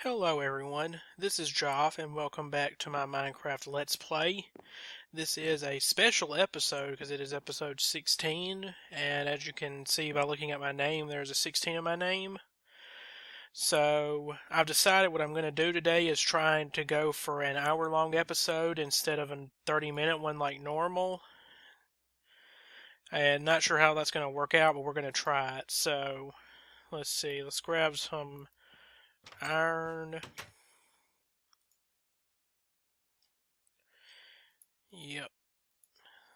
Hello everyone, this is Joff and welcome back to my Minecraft Let's Play. This is a special episode because it is episode 16, and as you can see by looking at my name, there's a 16 in my name. So I've decided what I'm going to do today is trying to go for an hour-long episode instead of a 30-minute one like normal. And not sure how that's going to work out, but we're going to try it. So let's see, let's grab some iron. Yep.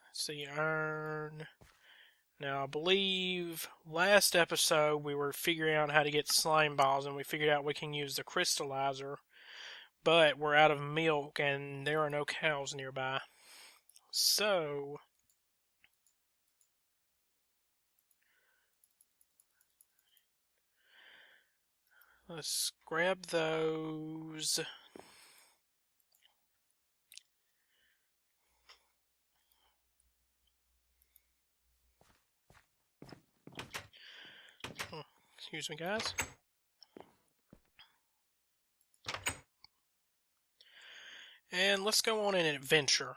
Let's see, iron. Now, I believe last episode we were figuring out how to get slime balls, and we figured out we can use the crystallizer, but we're out of milk, and there are no cows nearby. So, let's grab those. Excuse me, guys. And let's go on an adventure.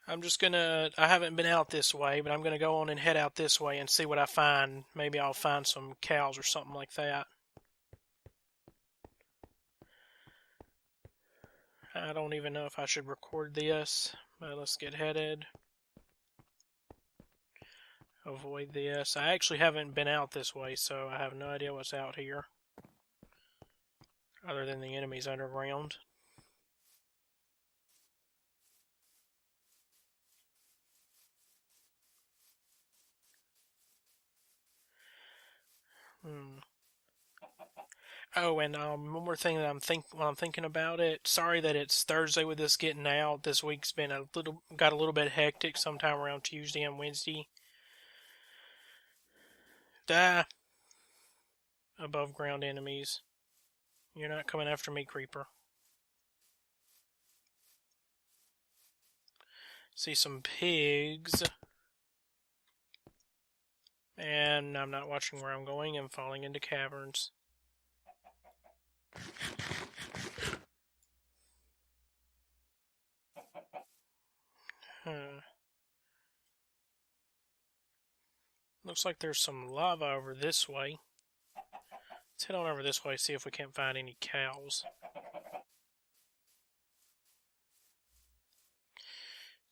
I haven't been out this way, but I'm gonna go on and head out this way and see what I find. Maybe I'll find some cows or something like that. I don't even know if I should record this, but let's get headed. Avoid this. I actually haven't been out this way, so I have no idea what's out here. Other than the enemies underground. Oh, and one more thing that while I'm thinking about it. Sorry that it's Thursday with this getting out. This week's been got a little bit hectic. Sometime around Tuesday and Wednesday. Die, above ground enemies. You're not coming after me, creeper. See some pigs. And I'm not watching where I'm going and falling into caverns. Looks like there's some lava over this way. Let's head on over this way, see if we can't find any cows.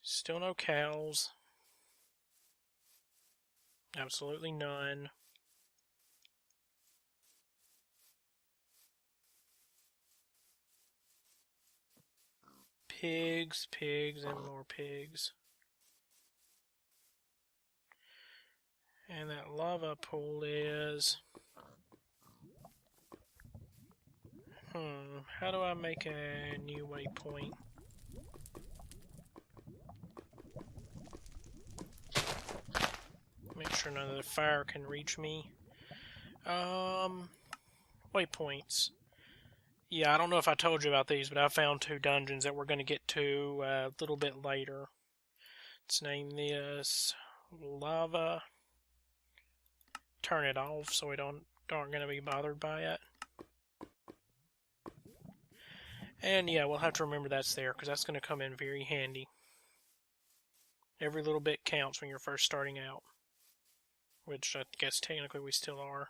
Still no cows. Absolutely none. Pigs, pigs, and more pigs. And that lava pool is... how do I make a new waypoint? Make sure none of the fire can reach me. Waypoints. Yeah, I don't know if I told you about these, but I found 2 dungeons that we're going to get to a little bit later. Let's name this Lava. Turn it off so we aren't going to be bothered by it. And yeah, we'll have to remember that's there, because that's going to come in very handy. Every little bit counts when you're first starting out. Which I guess technically we still are.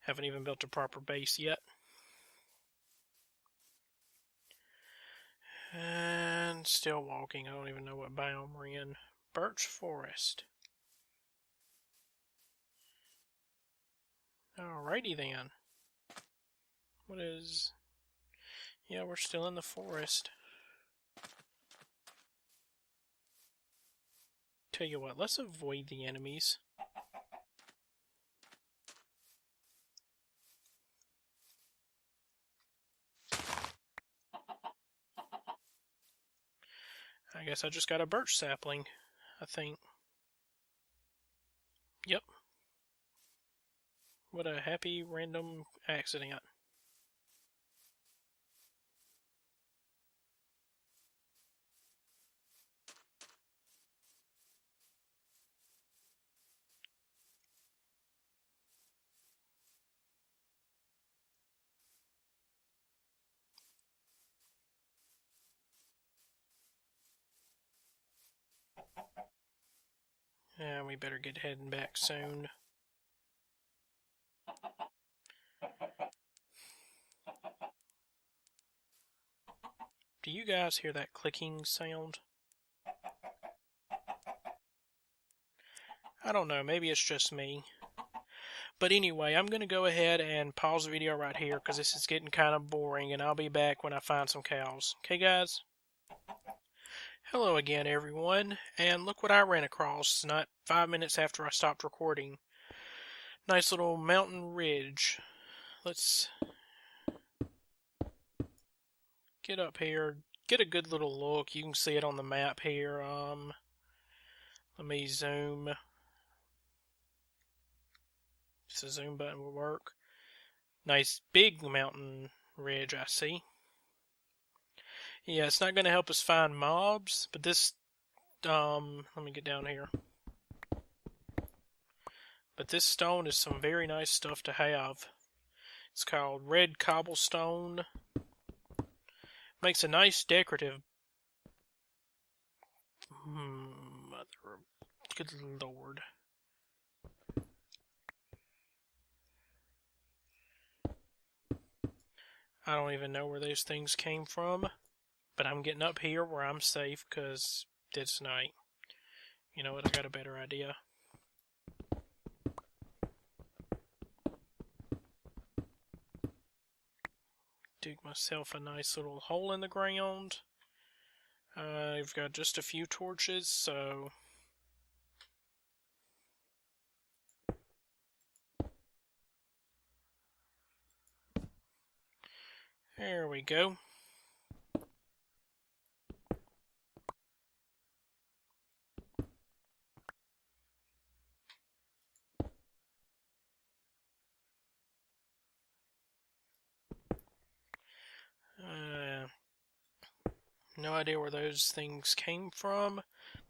Haven't even built a proper base yet. And still walking. I don't even know what biome we're in. Birch forest. Alrighty then. What is... Yeah, we're still in the forest. Tell you what, let's avoid the enemies. I guess I just got a birch sapling, I think. Yep. What a happy random accident. And we better get heading back soon. Do you guys hear that clicking sound? I don't know, maybe it's just me. But anyway, I'm going to go ahead and pause the video right here because this is getting kind of boring, and I'll be back when I find some cows. Okay, guys? Hello again, everyone, and look what I ran across not 5 minutes after I stopped recording. Nice little mountain ridge. Let's get up here, get a good little look. You can see it on the map here. Let me zoom. Just the zoom button will work. Nice big mountain ridge I see. Yeah, it's not going to help us find mobs, but this, let me get down here. But this stone is some very nice stuff to have. It's called red cobblestone. Makes a nice decorative. Mother, good lord. I don't even know where those things came from. But I'm getting up here where I'm safe because it's night. You know what? I got a better idea. Dig myself a nice little hole in the ground. I've got just a few torches, so there we go. No idea where those things came from,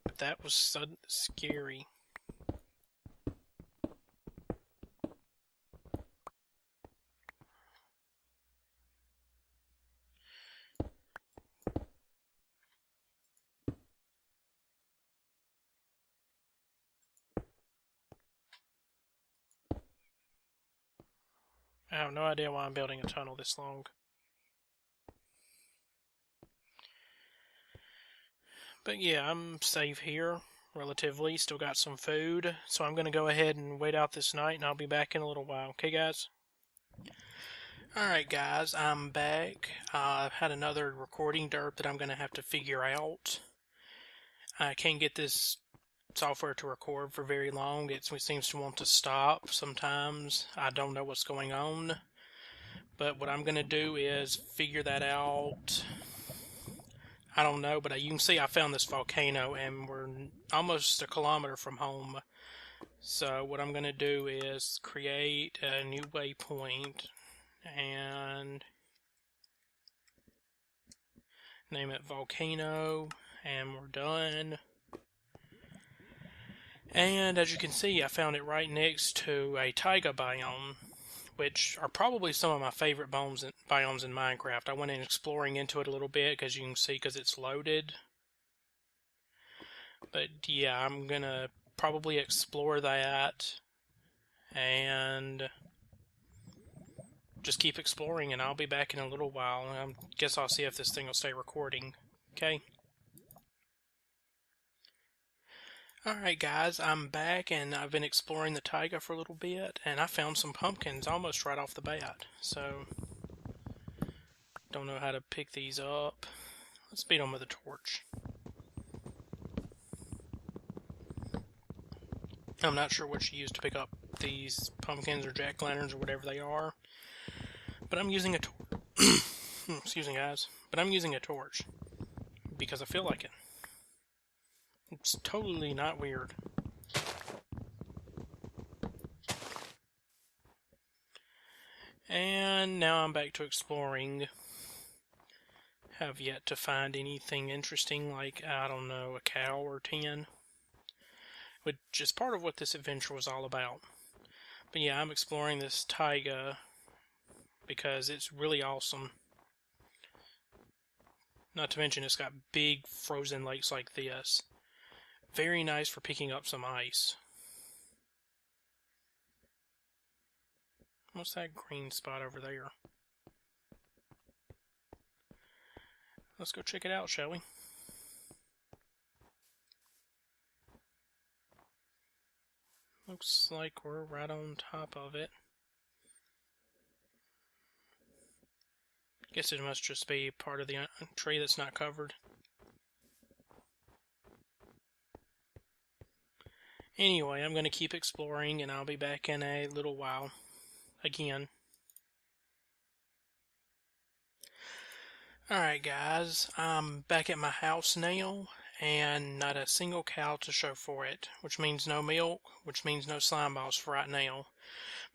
but that was scary. I have no idea why I'm building a tunnel this long. But yeah, I'm safe here, relatively. Still got some food, so I'm going to go ahead and wait out this night, and I'll be back in a little while. Okay, guys? Alright, guys, I'm back. I've had another recording derp that I'm going to have to figure out. I can't get this software to record for very long. It seems to want to stop sometimes. I don't know what's going on. But what I'm going to do is figure that out. I don't know, but you can see I found this volcano and we're almost a kilometer from home. So what I'm going to do is create a new waypoint and name it volcano, and we're done. And as you can see, I found it right next to a taiga biome, which are probably some of my favorite biomes in Minecraft. I went in exploring into it a little bit, because you can see, because it's loaded. But yeah, I'm gonna probably explore that, and just keep exploring, and I'll be back in a little while. I guess I'll see if this thing will stay recording. Okay? Alright guys, I'm back, and I've been exploring the taiga for a little bit, and I found some pumpkins almost right off the bat. So, don't know how to pick these up. Let's beat them with a torch. I'm not sure what you use to pick up these pumpkins or jack-o'-lanterns or whatever they are, but I'm using a torch. Excuse me, guys. But I'm using a torch because I feel like it. It's totally not weird. And now I'm back to exploring. Have yet to find anything interesting, like, I don't know, a cow or 10. Which is part of what this adventure was all about. But yeah, I'm exploring this taiga because it's really awesome. Not to mention it's got big frozen lakes like this. Very nice for picking up some ice. What's that green spot over there? Let's go check it out, shall we? Looks like we're right on top of it. Guess it must just be part of the tree that's not covered. Anyway, I'm going to keep exploring, and I'll be back in a little while. Again. Alright guys, I'm back at my house now, and not a single cow to show for it, which means no milk, which means no slime balls for right now.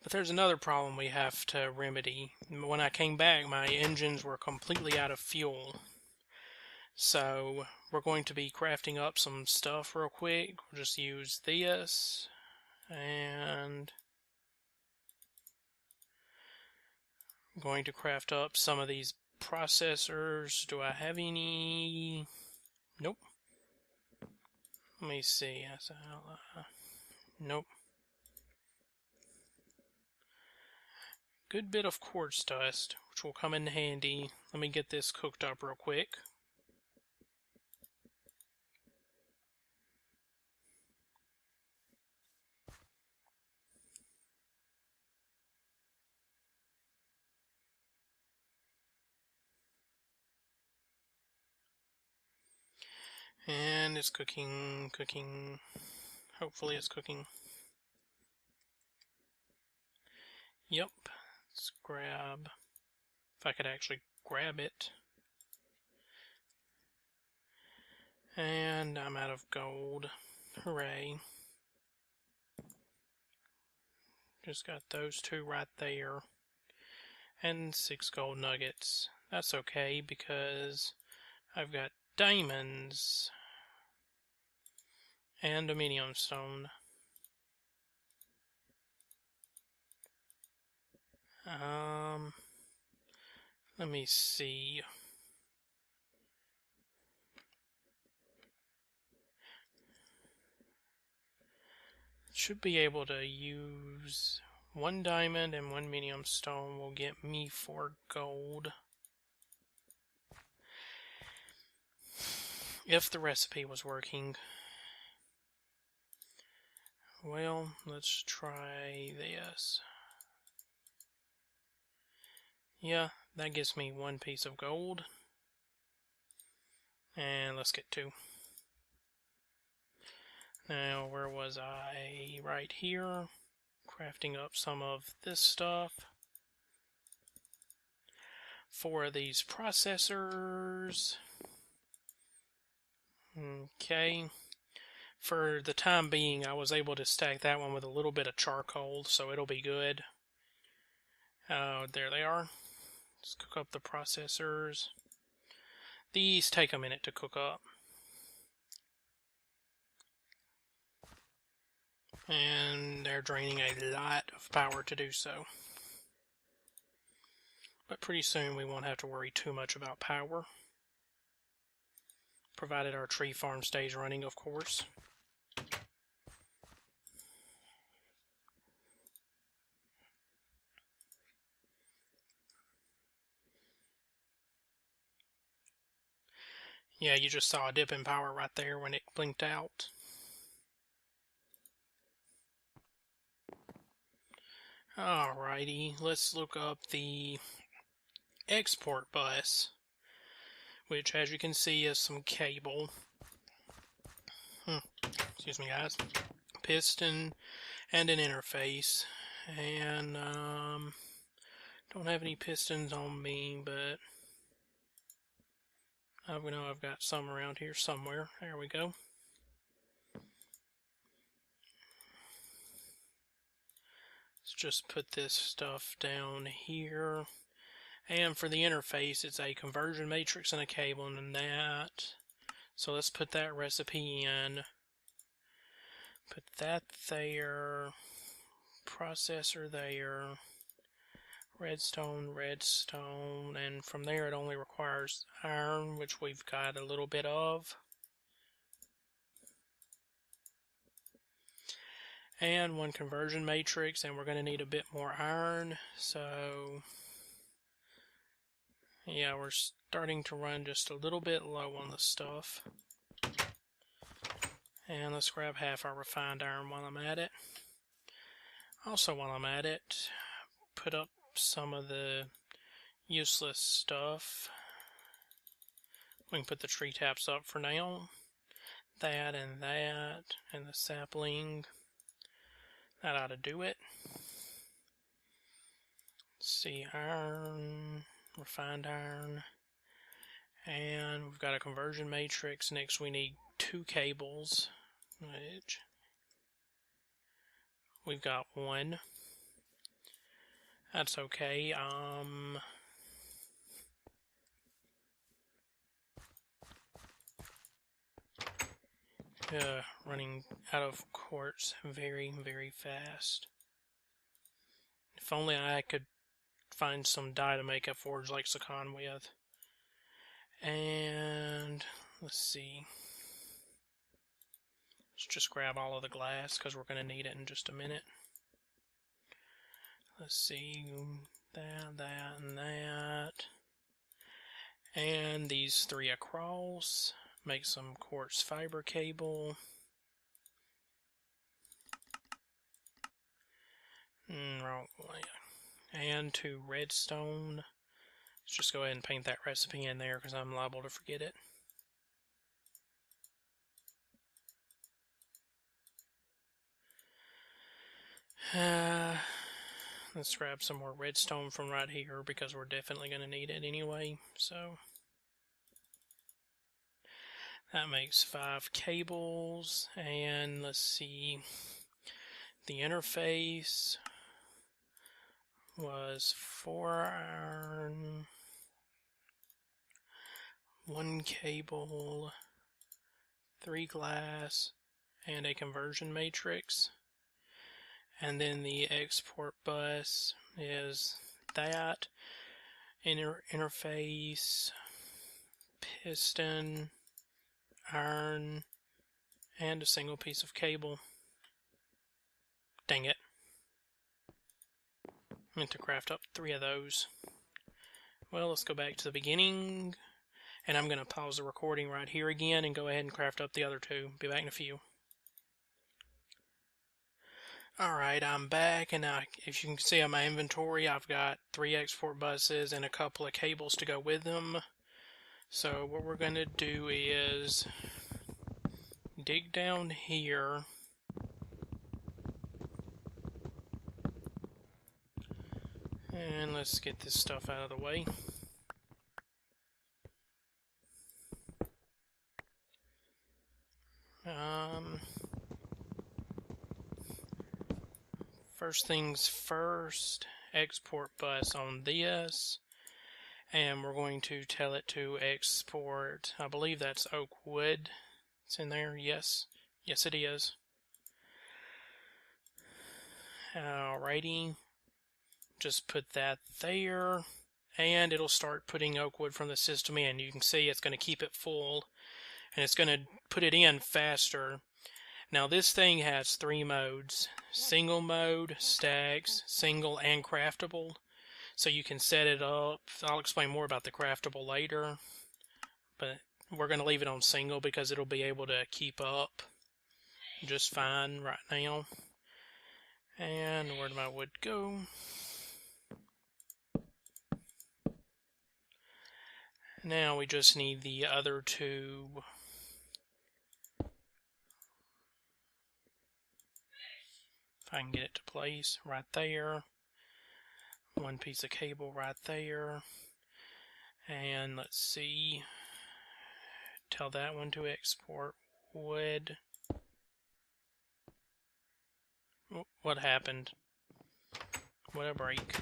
But there's another problem we have to remedy. When I came back, my engines were completely out of fuel. So, we're going to be crafting up some stuff real quick. We'll just use this, and I'm going to craft up some of these processors. Do I have any? Nope. Let me see. Nope. Good bit of quartz dust, which will come in handy. Let me get this cooked up real quick. And it's cooking. Hopefully it's cooking. Yep. Let's grab, if I could actually grab it. And I'm out of gold. Hooray. Just got those two right there. And 6 gold nuggets. That's okay because I've got diamonds and aluminium stone. Let me see. Should be able to use 1 diamond and 1 medium stone will get me 4 gold. If the recipe was working. Well, let's try this. Yeah, that gives me 1 piece of gold. And let's get 2. Now, where was I? Right here. Crafting up some of this stuff. 4 of these processors. Okay. For the time being, I was able to stack that one with a little bit of charcoal, so it'll be good. There they are. Let's cook up the processors. These take a minute to cook up. And they're draining a lot of power to do so. But pretty soon we won't have to worry too much about power. Provided our tree farm stays running, of course. Yeah, you just saw a dip in power right there when it blinked out. Alrighty, let's look up the export bus, which as you can see is some cable. Excuse me guys. Piston and an interface. And don't have any pistons on me, but I know I've got some around here somewhere. There we go. Let's just put this stuff down here. And for the interface, it's a conversion matrix and a cable and that. So let's put that recipe in. Put that there. Processor there. Redstone, and from there it only requires iron, which we've got a little bit of. and 1 conversion matrix, and we're going to need a bit more iron. So yeah, we're starting to run just a little bit low on the stuff. And let's grab half our refined iron while I'm at it. Also, while I'm at it, put up some of the useless stuff. We can put the tree taps up for now. That, and the sapling. That ought to do it. Let's see, iron, refined iron, and we've got a conversion matrix. Next we need 2 cables, which we've got 1. That's okay. Running out of quartz very, very fast. If only I could find some dye to make a forge lexicon with. And let's see. Let's just grab all of the glass because we're going to need it in just a minute. Let's see. That, and that. And these 3 across. Make some quartz fiber cable. Wrong way. And 2 redstone. Let's just go ahead and paint that recipe in there because I'm liable to forget it. Let's grab some more redstone from right here because we're definitely going to need it anyway. So that makes 5 cables, and let's see, the interface was 4 iron, 1 cable, 3 glass, and a conversion matrix. And then the export bus is that, interface, piston, iron, and a single piece of cable. Dang it. I meant to craft up 3 of those. Well, let's go back to the beginning, and I'm going to pause the recording right here again and go ahead and craft up the other 2. Be back in a few. Alright, I'm back, and now, if you can see on my inventory, I've got 3 export buses and a couple of cables to go with them. So what we're going to do is dig down here, and let's get this stuff out of the way. First things first, export bus on this, and we're going to tell it to export, I believe that's oak wood. It's in there, yes. Yes, it is. Alrighty, just put that there, and it'll start putting oak wood from the system in. You can see it's going to keep it full, and it's going to put it in faster. Now this thing has 3 modes: single mode, stacks, single, and craftable. So you can set it up. I'll explain more about the craftable later, but we're going to leave it on single because it'll be able to keep up just fine right now. And where did my wood go? Now we just need the other 2. If I can get it to place right there. 1 piece of cable right there. And let's see. Tell that one to export wood. What happened? What a break.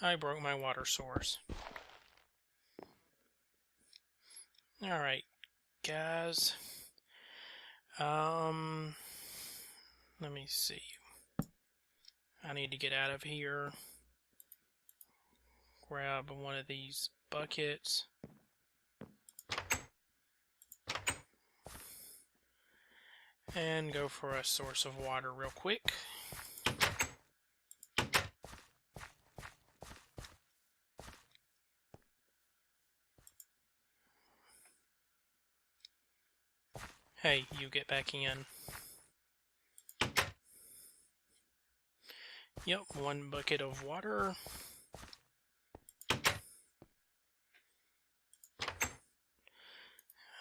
I broke my water source. Alright, guys. Let me see. I need to get out of here. grab one of these buckets. And go for a source of water real quick. Hey, you get back in. Yep, 1 bucket of water.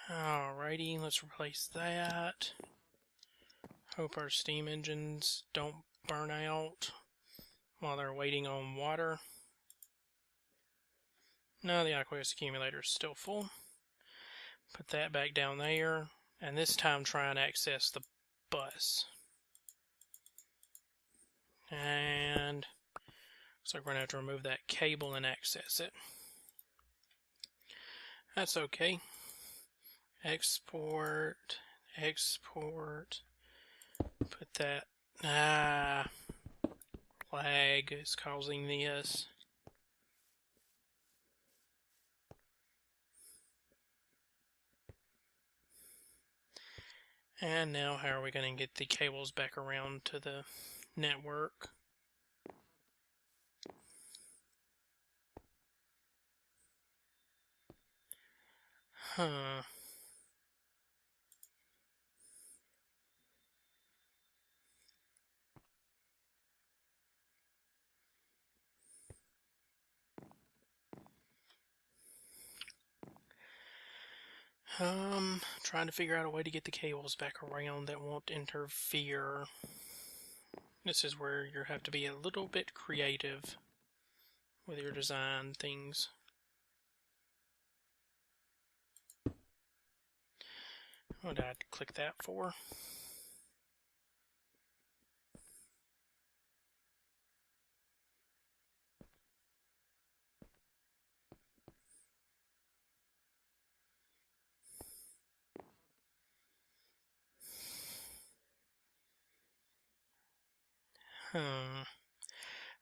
Alrighty, let's replace that. Hope our steam engines don't burn out while they're waiting on water. No, the aqueous accumulator is still full. Put that back down there, and this time try and access the bus. And looks like we're going to have to remove that cable and access it. That's okay. Export, export, put that, lag is causing this. And now how are we going to get the cables back around to the network? Huh. Trying to figure out a way to get the cables back around that won't interfere. This is where you have to be a little bit creative with your design things. What did I click that for?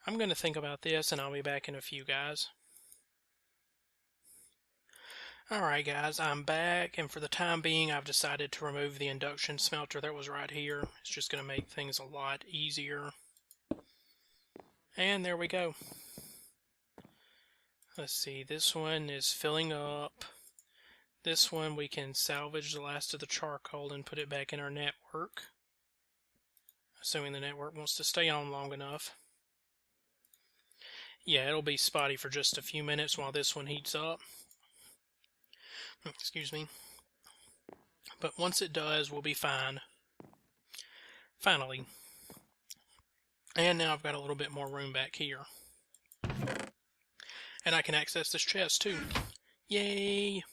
I'm going to think about this and I'll be back in a few, guys. Alright guys, I'm back, and for the time being I've decided to remove the induction smelter that was right here. It's just going to make things a lot easier. And there we go. Let's see, this one is filling up. This one we can salvage the last of the charcoal and put it back in our network. Assuming the network wants to stay on long enough. Yeah, it'll be spotty for just a few minutes while this one heats up. Excuse me. But once it does, we'll be fine. Finally. And now I've got a little bit more room back here. And I can access this chest too. Yay!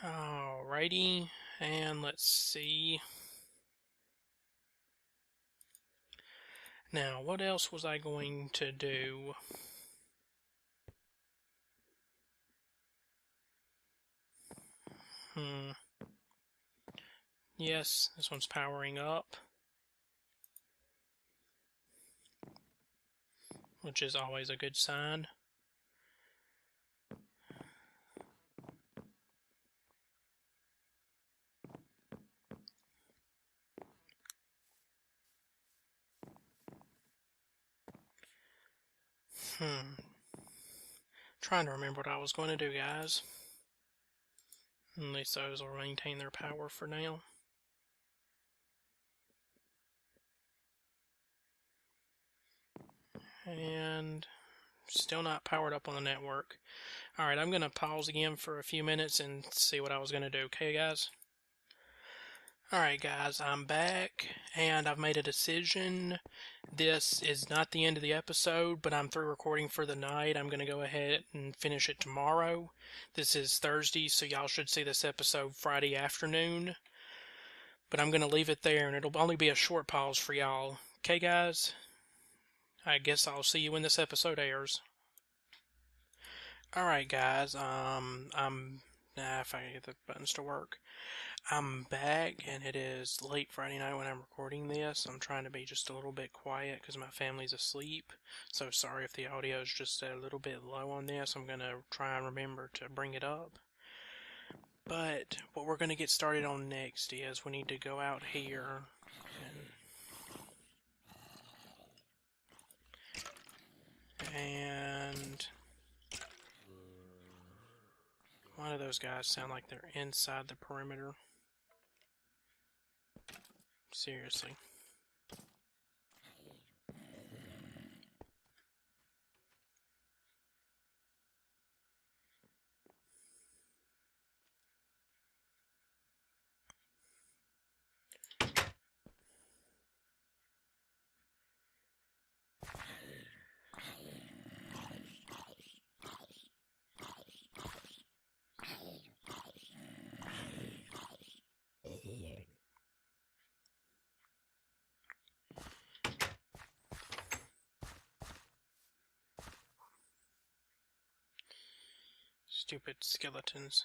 Alrighty, and let's see. Now, what else was I going to do? Yes, this one's powering up. Which is always a good sign. Trying to remember what I was going to do, guys. At least those will maintain their power for now. And still not powered up on the network. Alright, I'm going to pause again for a few minutes and see what I was going to do. Okay, guys? Alright, guys, I'm back, and I've made a decision. This is not the end of the episode, but I'm through recording for the night. I'm going to go ahead and finish it tomorrow. This is Thursday, so y'all should see this episode Friday afternoon. But I'm going to leave it there, and it'll only be a short pause for y'all. Okay, guys? I guess I'll see you when this episode airs. Alright guys, if I can get the buttons to work. I'm back and it is late Friday night when I'm recording this. I'm trying to be just a little bit quiet because my family's asleep. So sorry if the audio is just a little bit low on this. I'm going to try and remember to bring it up. But what we're going to get started on next is we need to go out here and one of those guys sound like they're inside the perimeter. Seriously. Stupid skeletons.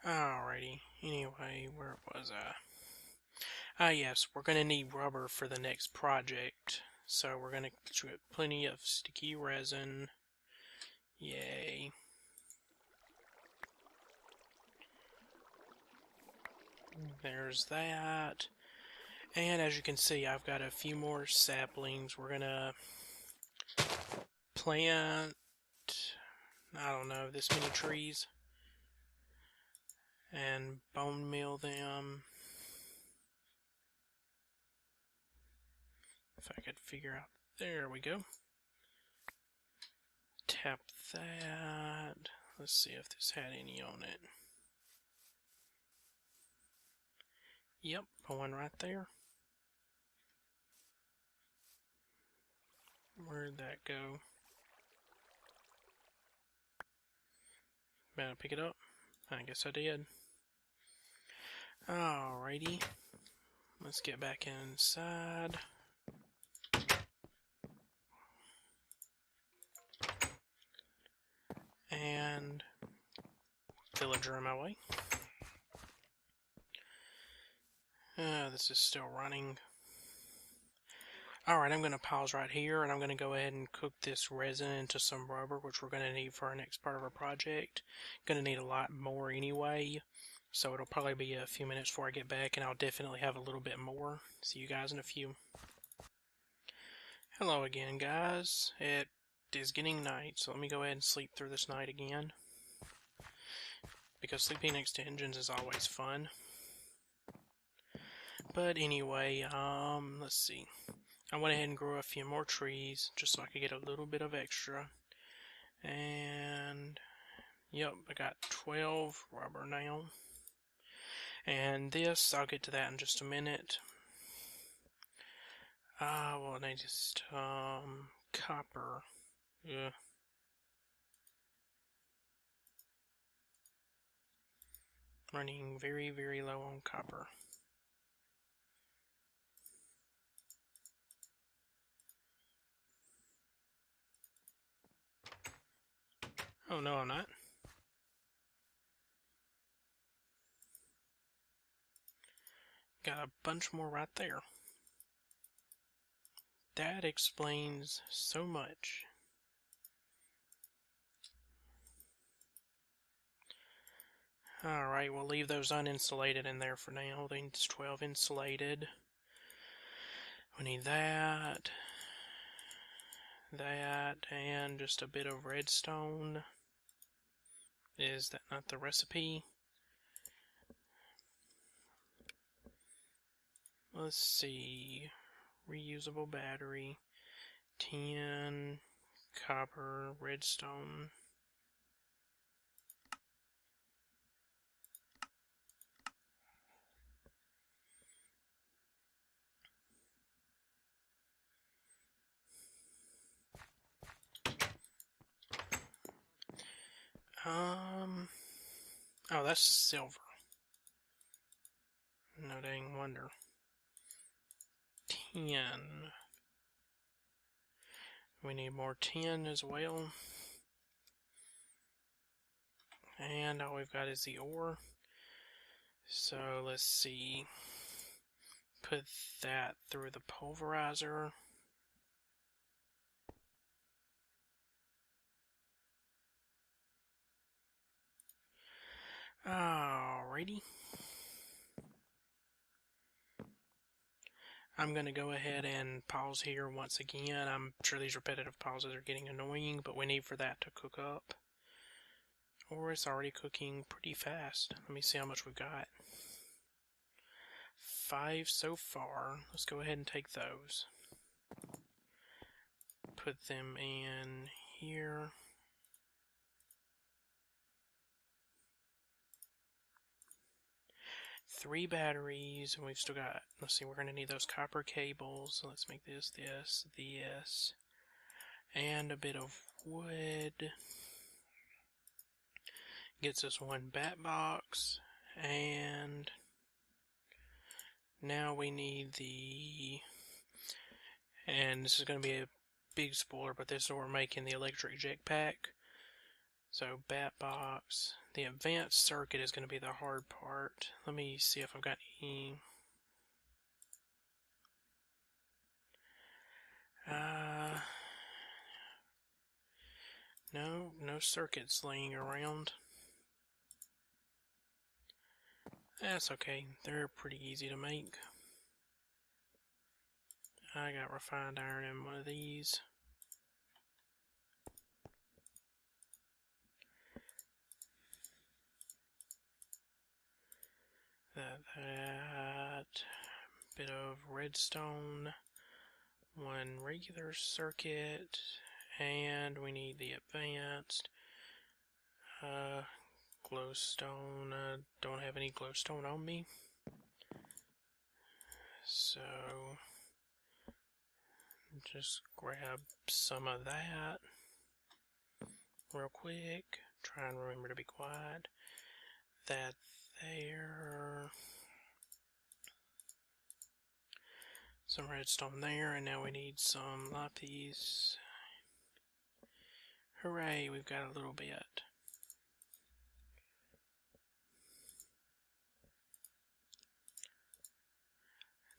Alrighty, anyway, where was I? Ah yes, we're going to need rubber for the next project. So we're going to get plenty of sticky resin. Yay. There's that. And as you can see, I've got a few more saplings. We're going to plant, I don't know, this many trees. And bone meal them. If I could figure out, there we go. Tap that. Let's see if this had any on it. Yep, one right there. Where'd that go? Better pick it up? I guess I did. Alrighty. Let's get back inside. And villager in my way. This is still running. Alright, I'm going to pause right here and I'm going to go ahead and cook this resin into some rubber, which we're going to need for our next part of our project. Going to need a lot more anyway, so it'll probably be a few minutes before I get back, and I'll definitely have a little bit more. See you guys in a few. Hello again, guys. It is getting night, so let me go ahead and sleep through this night again, because sleeping next to engines is always fun. But anyway, let's see. I went ahead and grew a few more trees just so I could get a little bit of extra. And yep, I got 12 rubber now. And this, I'll get to that in just a minute. Well, I just, copper. Yeah. Running very, very low on copper. Oh, no, I'm not. Got a bunch more right there. That explains so much. Alright, we'll leave those uninsulated in there for now. These 12 insulated. We need that, and just a bit of redstone. Is that not the recipe? Let's see. Reusable battery, tin, copper, redstone. Oh, that's silver. No dang wonder. 10. We need more tin as well. And all we've got is the ore. So let's see. Put that through the pulverizer. Alrighty. I'm going to go ahead and pause here once again. I'm sure these repetitive pauses are getting annoying, but we need for that to cook up. Or it's already cooking pretty fast. Let me see how much we've got. 5 so far. Let's go ahead and take those. Put them in here. Three batteries, and we've still got, let's see, we're going to need those copper cables. So let's make this, and a bit of wood. Gets us one bat box, and now we need and this is going to be a big spoiler, but this is what we're making, the electric jetpack. So bat box. The advanced circuit is going to be the hard part. Let me see if I've got any. No circuits laying around. That's okay. They're pretty easy to make. I got refined iron in one of these. That bit of redstone, one regular circuit, and we need the advanced glowstone. Don't have any glowstone on me, so just grab some of that real quick. Try and remember to be quiet. That there. Some redstone there, and now we need some lapis. Hooray, we've got a little bit.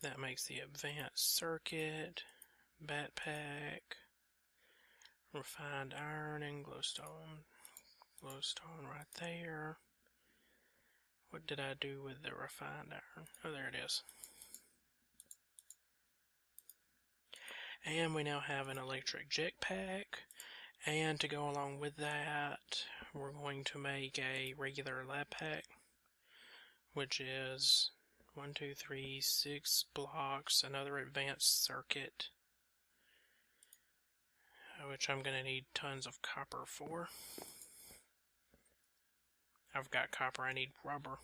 That makes the advanced circuit, backpack, refined iron, and glowstone. Glowstone right there. What did I do with the refined iron? Oh, there it is. And we now have an electric jetpack. And to go along with that, we're going to make a regular lab pack, which is 1, 2, 3, 6 blocks, another advanced circuit, which I'm going to need tons of copper for. I've got copper, I need rubber.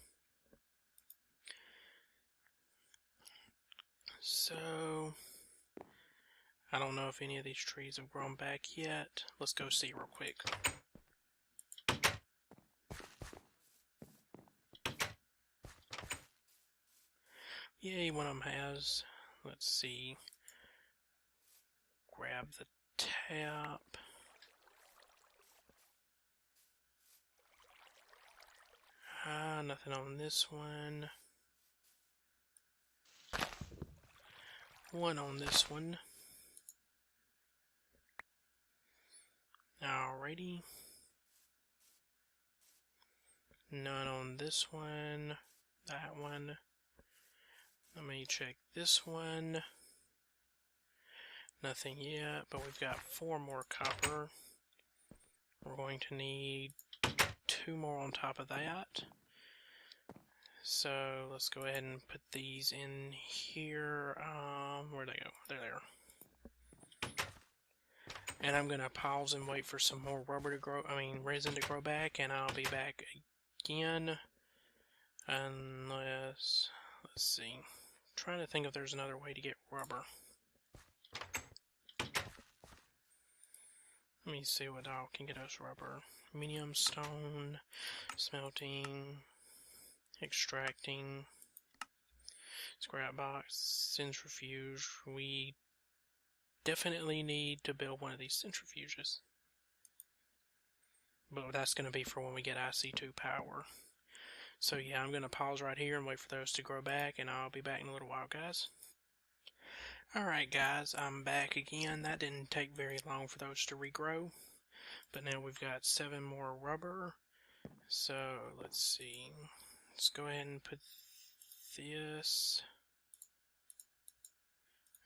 So, I don't know if any of these trees have grown back yet. Let's go see real quick. Yay, one of them has. Let's see. Grab the tap. Nothing on this one. One on this one. Alrighty. None on this one. That one. Let me check this one. Nothing yet, but we've got 4 more copper. We're going to need 2 more on top of that. So let's go ahead and put these in here. Where'd they go? There they are. And I'm gonna pause and wait for some more resin to grow back, and I'll be back again. Unless, let's see. I'm trying to think if there's another way to get rubber. Let me see what all can get us rubber. Medium stone, smelting, extracting, scrap box, centrifuge. We definitely need to build one of these centrifuges. But that's going to be for when we get IC2 power. So yeah, I'm going to pause right here and wait for those to grow back, and I'll be back in a little while, guys. Alright guys, I'm back again. That didn't take very long for those to regrow. But now we've got 7 more rubber. So let's see. Let's go ahead and put this.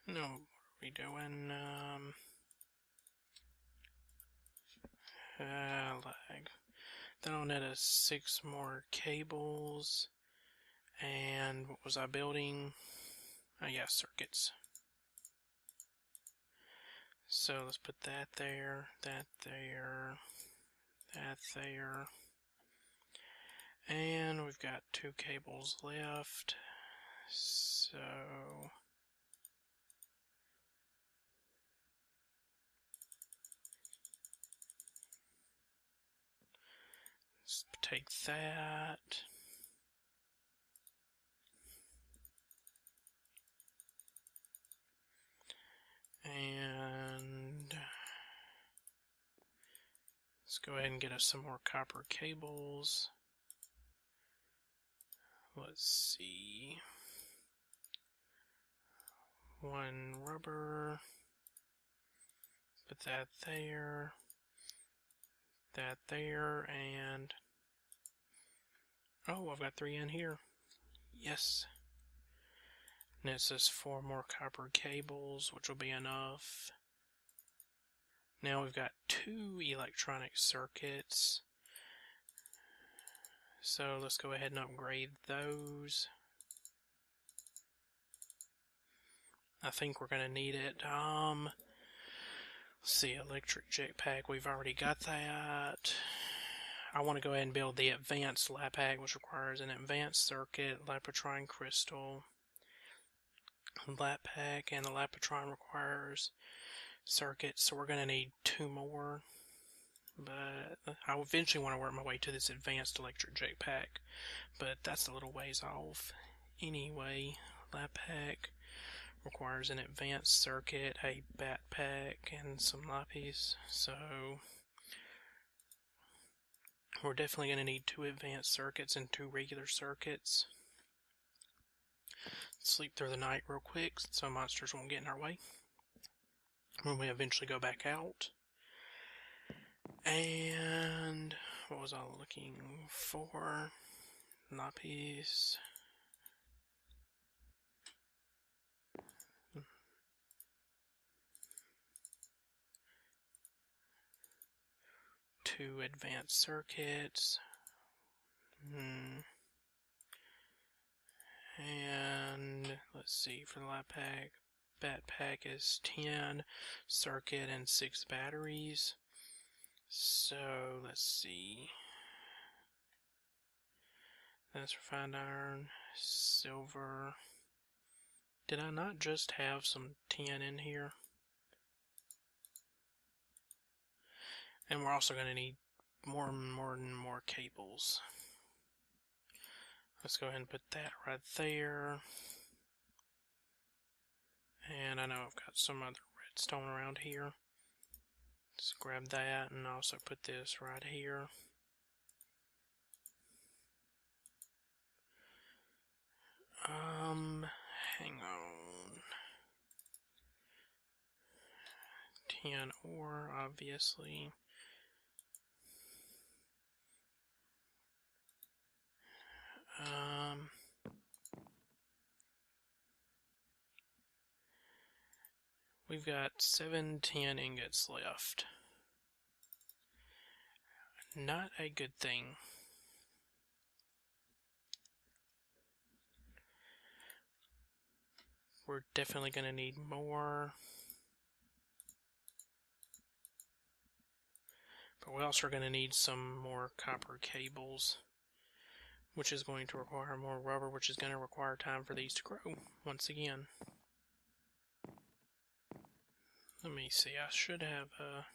No, what are we doing? Lag. Then I'll net us 6 more cables. And what was I building? Oh yeah, circuits. So let's put that there, that there, that there. And we've got 2 cables left. So let's take that. And let's go ahead and get us some more copper cables. Let's see. 1 rubber. Put that there. That there, and oh, I've got 3 in here. Yes. And it says 4 more copper cables, which will be enough. Now we've got 2 electronic circuits. So let's go ahead and upgrade those. I think we're going to need it. Let's see, electric jetpack, we've already got that. I want to go ahead and build the advanced lab pack, which requires an advanced circuit, Lapotron crystal, lab pack, and the Lapotron requires circuits, so we're going to need 2 more. But I eventually want to work my way to this advanced electric jetpack, but that's a little ways off. Anyway, lab pack requires an advanced circuit, a bat pack, and some lapis, so we're definitely going to need 2 advanced circuits and 2 regular circuits. Sleep through the night real quick so monsters won't get in our way when we eventually go back out. And what was I looking for? Lapis. Two advanced circuits. And let's see, for the lab pack, bat pack is 10 circuit and 6 batteries. So let's see. That's refined iron, silver. Did I not just have some tin in here? And we're also going to need more cables. Let's go ahead and put that right there. And I know I've got some other redstone around here. Let's grab that and also put this right here. Hang on. Tin ore, obviously. We've got 7 tin ingots left. Not a good thing. We're definitely going to need more. But we also are going to need some more copper cables, which is going to require more rubber, which is going to require time for these to grow once again. Let me see, I should have a...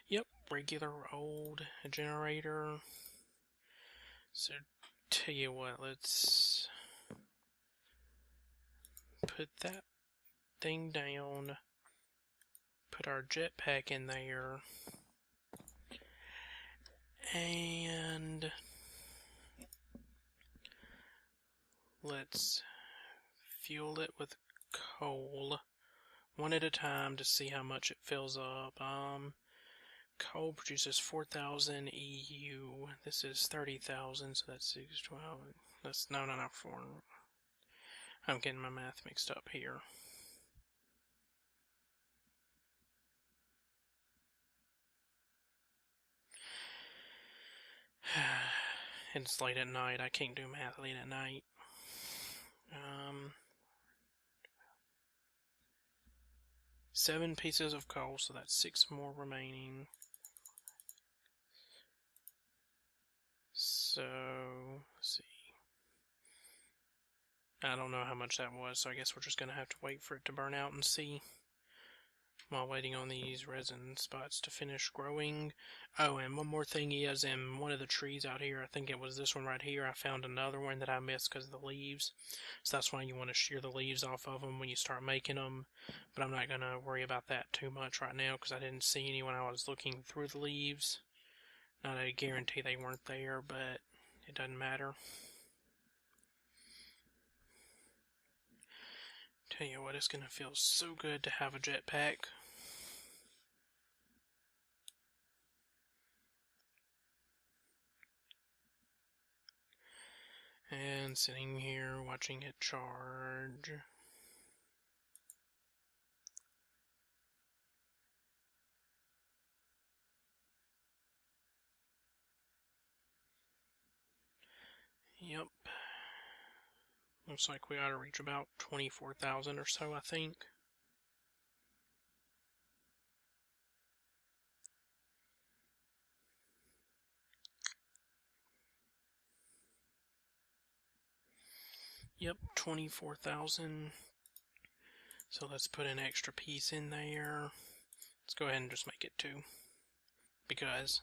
Yep, regular old generator. So, tell you what, let's put that thing down, put our jetpack in there, and let's fuel it with coal one at a time to see how much it fills up. Coal produces 4,000 EU. This is 30,000, so that's 612. That's no, 4. I'm getting my math mixed up here. It's late at night. I can't do math late at night. 7 pieces of coal, so that's 6 more remaining. So, let's see. I don't know how much that was, so I guess we're just going to have to wait for it to burn out and see. While waiting on these resin spots to finish growing. Oh, and one more thing is, in one of the trees out here, I think it was this one right here, I found another one that I missed because of the leaves. So that's why you want to shear the leaves off of them when you start making them. But I'm not going to worry about that too much right now because I didn't see any when I was looking through the leaves. Not a guarantee they weren't there, but it doesn't matter. Tell you what, it's going to feel so good to have a jetpack. And sitting here watching it charge. Yep. Looks like we ought to reach about 24,000 or so, I think. Yep, 24,000. So let's put an extra piece in there. Let's go ahead and just make it 2. Because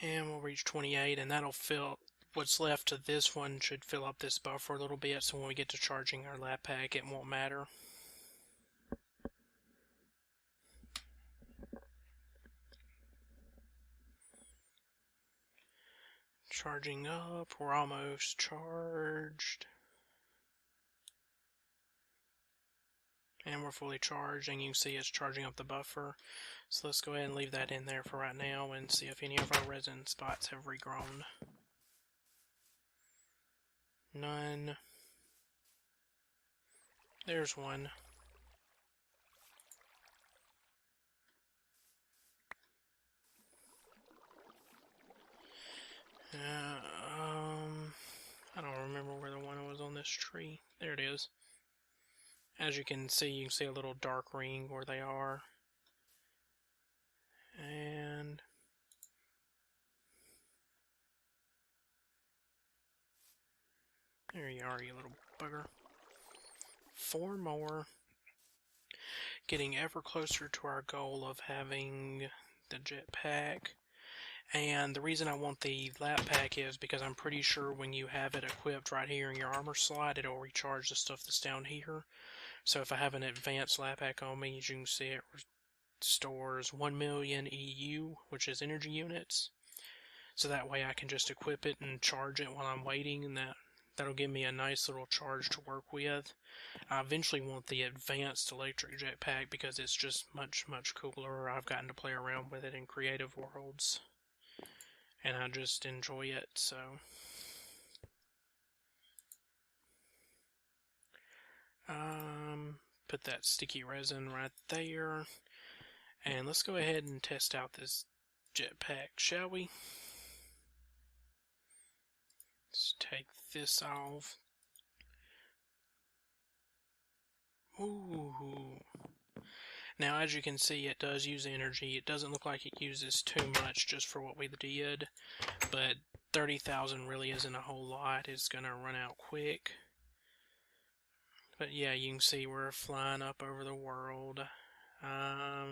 and we'll reach 28, and that'll fill what's left of this one should fill up this buffer a little bit, so when we get to charging our lap pack, it won't matter. Charging up, we're almost charged. And we're fully charged, and you can see it's charging up the buffer. So let's go ahead and leave that in there for right now and see if any of our resin spots have regrown. None. There's one. I don't remember where the one was on this tree. There it is. As you can see a little dark ring where they are. And there you are, you little bugger. 4 more. Getting ever closer to our goal of having the jetpack. And the reason I want the lap pack is because I'm pretty sure when you have it equipped right here in your armor slot, it'll recharge the stuff that's down here. So if I have an advanced lap pack on me, as you can see, it stores 1 million EU, which is energy units. So that way I can just equip it and charge it while I'm waiting, and that'll give me a nice little charge to work with. I eventually want the advanced electric jetpack because it's just much, much cooler. I've gotten to play around with it in Creative Worlds, and I just enjoy it, so. Put that sticky resin right there. And let's go ahead and test out this jetpack, shall we? Let's take this off. Ooh. Now, as you can see, it does use energy. It doesn't look like it uses too much just for what we did, but 30,000 really isn't a whole lot. It's going to run out quick. But yeah, you can see we're flying up over the world. I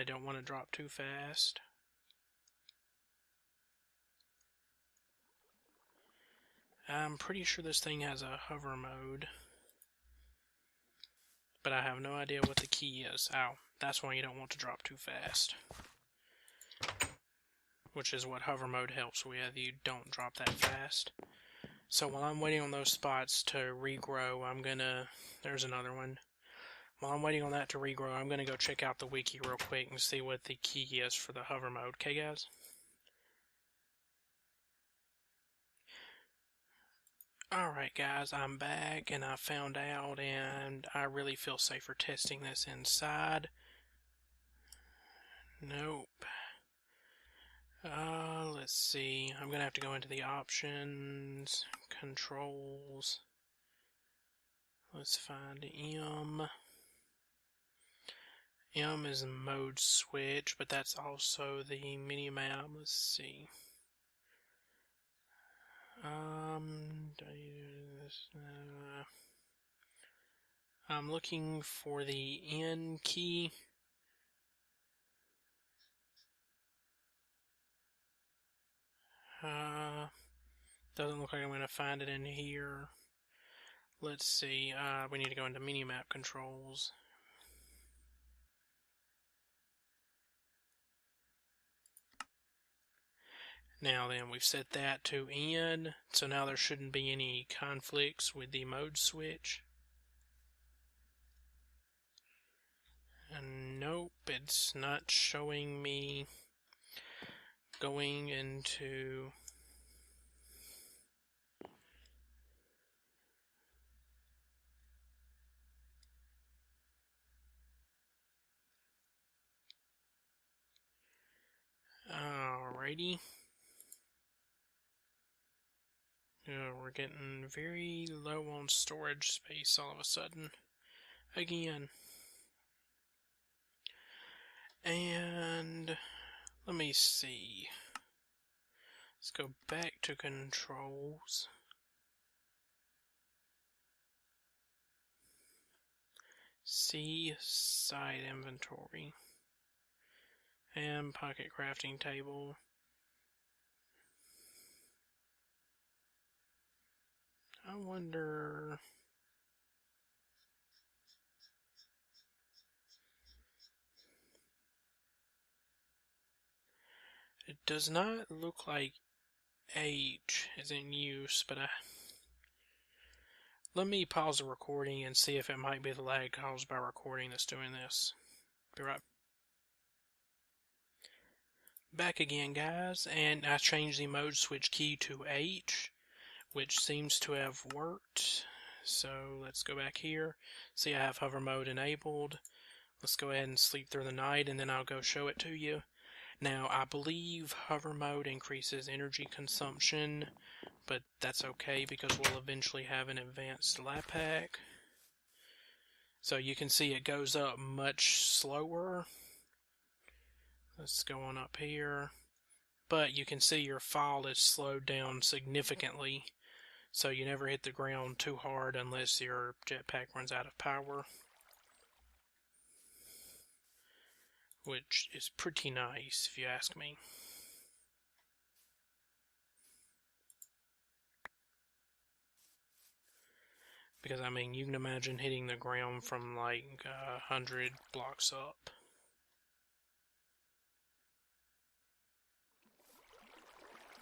don't want to drop too fast. I'm pretty sure this thing has a hover mode, but I have no idea what the key is. Ow, that's why you don't want to drop too fast. Which is what hover mode helps with, you don't drop that fast. So while I'm waiting on those spots to regrow, there's another one. While I'm waiting on that to regrow, I'm gonna go check out the wiki real quick and see what the key is for the hover mode. Okay, guys? Alright guys, I'm back and I found out, and I really feel safer testing this inside. Nope. Let's see. I'm gonna have to go into the options, controls. Let's find M. M is mode switch, but that's also the mini map. Let's see. I'm looking for the N key. Doesn't look like I'm going to find it in here. Let's see. We need to go into mini-map controls. Now then, we've set that to N, so now there shouldn't be any conflicts with the mode switch. And nope, it's not showing me going into... Alrighty. We're getting very low on storage space all of a sudden. Again. And let me see. Let's go back to controls. See side inventory. And pocket crafting table. I wonder... It does not look like H is in use, but let me pause the recording and see if it might be the lag caused by recording that's doing this. Be right back again, guys, and I changed the mode switch key to H, which seems to have worked. So let's go back here. See, I have hover mode enabled. Let's go ahead and sleep through the night, and then I'll go show it to you. Now, I believe hover mode increases energy consumption, but that's okay because we'll eventually have an advanced lap pack. So you can see it goes up much slower. Let's go on up here. But you can see your fall is slowed down significantly, so you never hit the ground too hard unless your jetpack runs out of power. Which is pretty nice, if you ask me. Because, I mean, you can imagine hitting the ground from like 100 blocks up.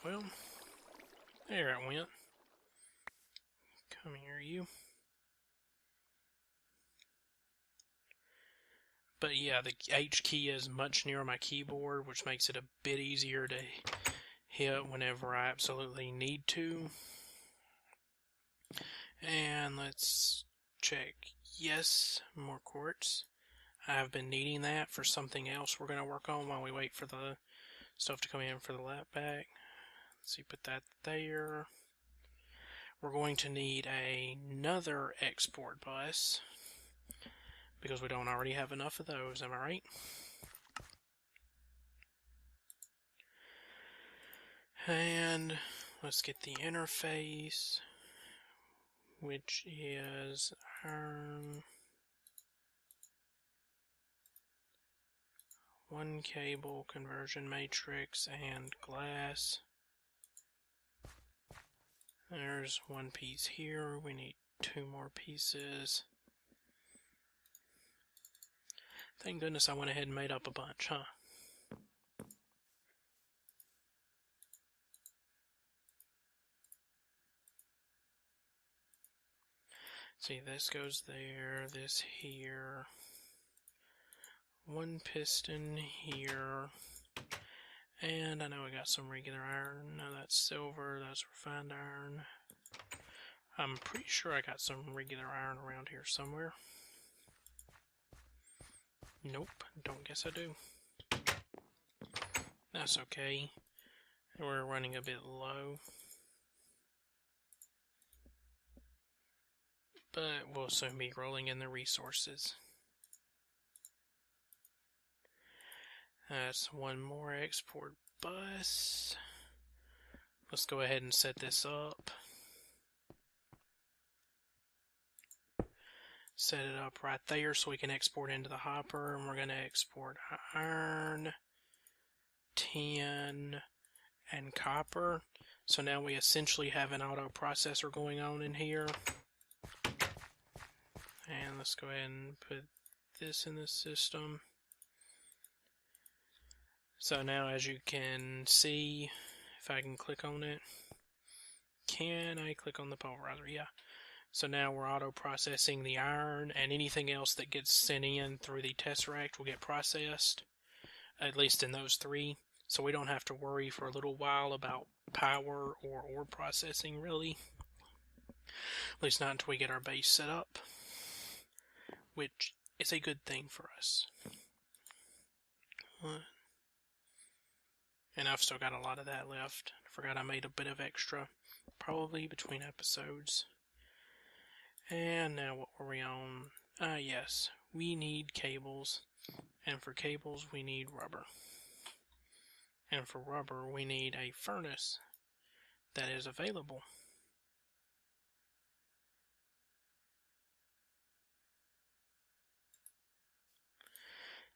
Well, there it went. Come here, you. But yeah, the H key is much nearer my keyboard, which makes it a bit easier to hit whenever I absolutely need to. And let's check. Yes, more quartz. I've been needing that for something else we're going to work on while we wait for the stuff to come in for the lap back. Let's see, put that there. We're going to need another export bus, because we don't already have enough of those, am I right? And let's get the interface. which is iron, 1 cable, conversion matrix, and glass. There's 1 piece here. We need 2 more pieces. Thank goodness I went ahead and made up a bunch, huh? See, this goes there, this here. 1 piston here. And I know I got some regular iron. Now that's silver, that's refined iron. I'm pretty sure I got some regular iron around here somewhere. Nope, don't guess I do. That's okay. We're running a bit low. But we'll soon be rolling in the resources. That's 1 more export bus. Let's go ahead and set this up. Set it up right there so we can export into the hopper. And we're going to export iron, tin, and copper. So now we essentially have an auto processor going on in here. And let's go ahead and put this in the system. So now, as you can see, if I can click on it, can I click on the pulverizer? Yeah. So now we're auto processing the iron, and anything else that gets sent in through the Tesseract will get processed, at least in those 3. So we don't have to worry for a little while about power or ore processing, really. At least not until we get our base set up, which is a good thing for us. And I've still got a lot of that left. I forgot I made a bit of extra, probably between episodes. And now what were we on? Yes, we need cables. And for cables, we need rubber. And for rubber, we need a furnace that is available.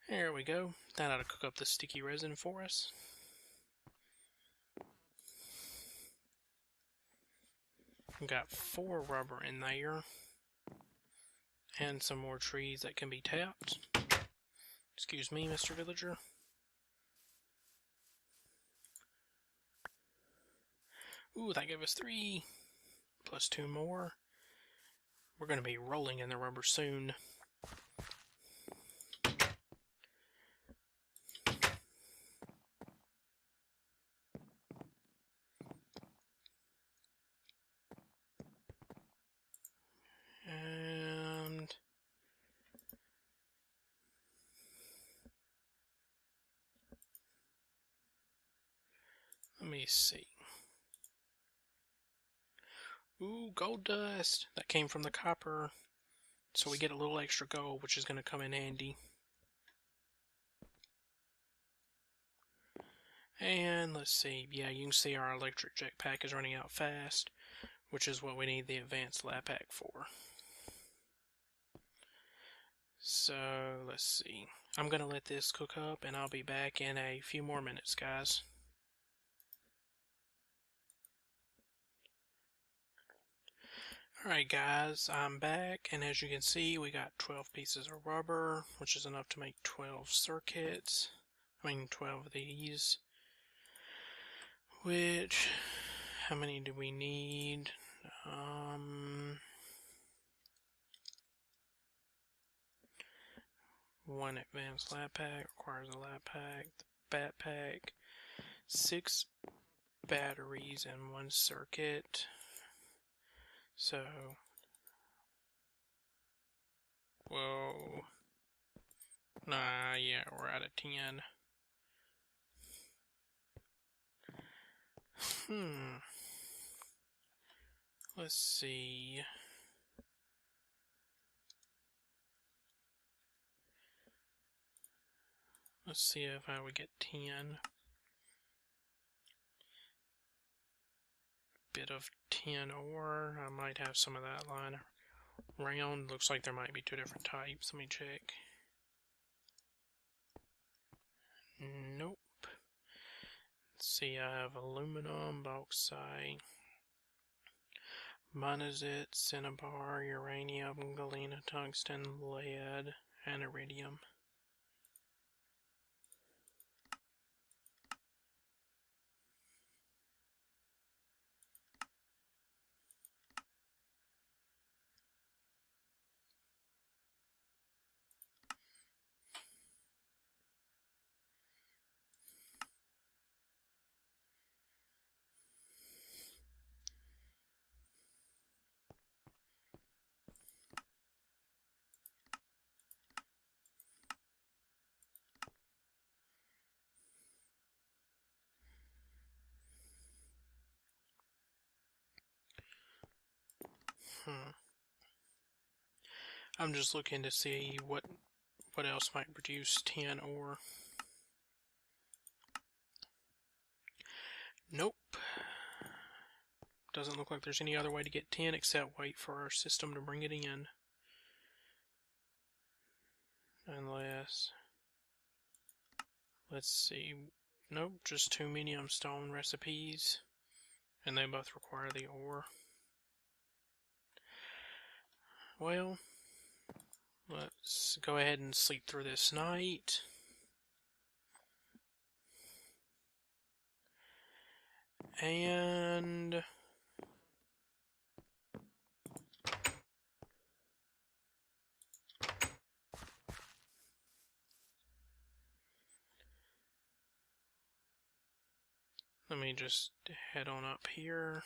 There we go. That ought to cook up the sticky resin for us. We've got 4 rubber in there. And some more trees that can be tapped. Excuse me, Mr. Villager. Ooh, that gave us 3. Plus 2 more. We're going to be rolling in the rubber soon. And let me see. Ooh, gold dust. That came from the copper. So we get a little extra gold, which is going to come in handy. And let's see. Yeah, you can see our electric jetpack is running out fast, which is what we need the advanced lab pack for. So, let's see. I'm going to let this cook up, and I'll be back in a few more minutes, guys. Alright guys, I'm back, and as you can see, we got 12 pieces of rubber, which is enough to make 12 circuits. 12 of these. Which, how many do we need? One advanced lab pack requires a lab pack, the bat pack, 6 batteries and 1 circuit. So, whoa, nah, yeah, we're out of 10. Let's see. Let's see if I would get 10. bit of tin ore. I might have some of that lying around. Looks like there might be two different types. Let me check. Nope. Let's see, I have aluminum, bauxite, monazite, cinnabar, uranium, galena, tungsten, lead, and iridium. I'm just looking to see what else might produce tin ore. Nope. Doesn't look like there's any other way to get tin except wait for our system to bring it in. Unless... let's see. Nope, just 2 medium stone recipes. And they both require the ore. Well, let's go ahead and sleep through this night. And... let me just head on up here.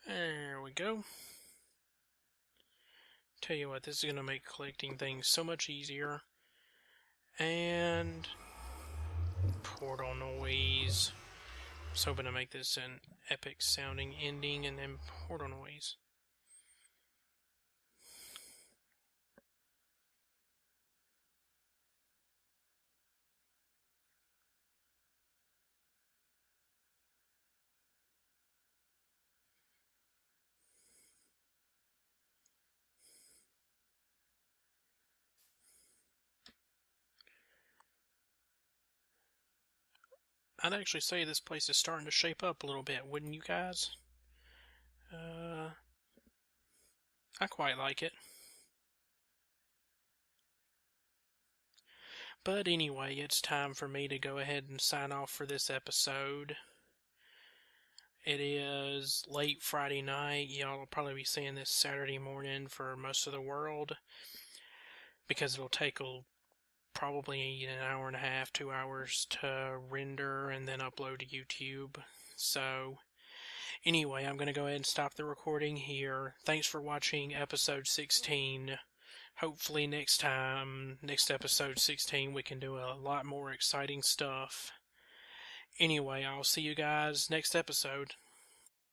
There we go. Tell you what, this is going to make collecting things so much easier. And... portal noise. I was hoping to make this an epic sounding ending, and then portal noise. I'd actually say this place is starting to shape up a little bit, wouldn't you guys? I quite like it. But anyway, it's time for me to go ahead and sign off for this episode. It is late Friday night. Y'all will probably be seeing this Saturday morning for most of the world, because it'll take probably an hour and a half, 2 hours to render and then upload to YouTube. So, anyway, I'm going to go ahead and stop the recording here. Thanks for watching episode 16. Hopefully next episode 16, we can do a lot more exciting stuff. Anyway, I'll see you guys next episode.